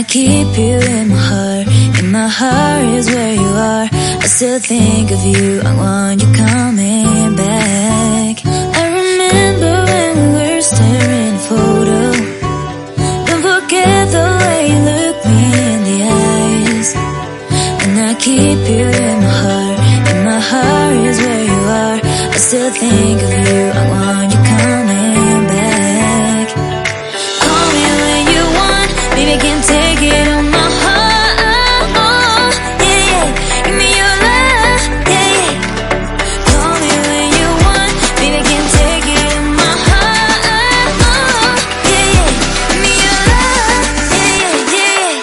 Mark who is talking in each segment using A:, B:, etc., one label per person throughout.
A: keep you in my heart. In my heart is where you are. I still think of you. I want you coming back. I remember when we were staring at a photo. Don't forget the way you look me in the eyes. And I keep you in my heart. In my heart is where you are. I still think of you. I want you coming back. Call me when you want. Baby, I can't take it on my heart. Yeah, yeah. Give me your love. Yeah, yeah. Call me when you want. Baby, I can't take it on my heart. Yeah, yeah. Give me your love. Yeah, yeah, yeah.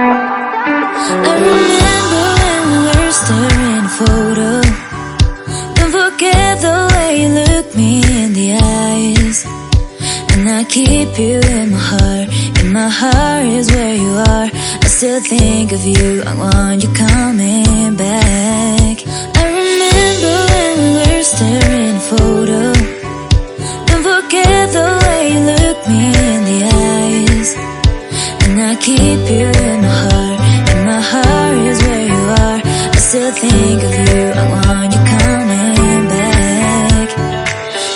A: I remember when we were staring at a photo. Don't forget the way you look me in the eyes. And I keep you in my heart. In my heart is where you are. I still think of you. I want you coming back. I remember when we were staring at a photo. Don't forget the way you look me in the eyes. And I keep you in my heart. In my heart is where you are. I still think of you. I want you coming back.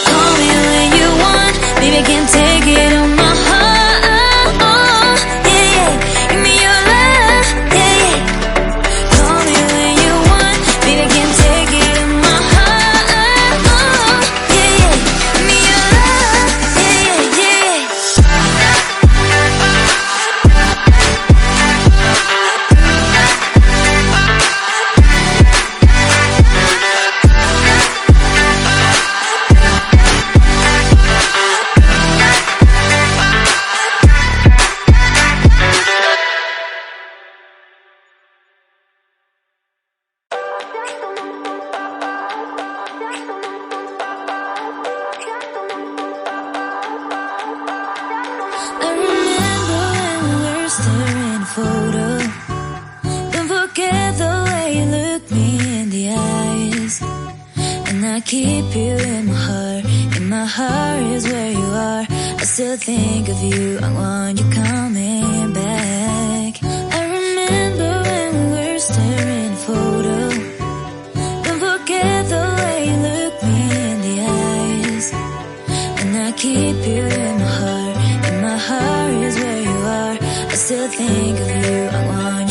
A: Call me when you want. Baby, I can't take it on my heart. Yeah, yeah. Give me your love. Yeah, yeah. Call me when you want. Baby, I can't take it on my heart. Yeah, yeah. Give me your love. Yeah, yeah, yeah. I remember when we were staring at a photo. Don't forget the way you look me in the eyes. And I keep you in my heart. In my heart is where you are. I still think of you. I want you coming back. I remember when we were staring at a photo. Don't forget the way you look me in the eyes. And I keep you in my heart. In my heart is where you are. I still think of you. I want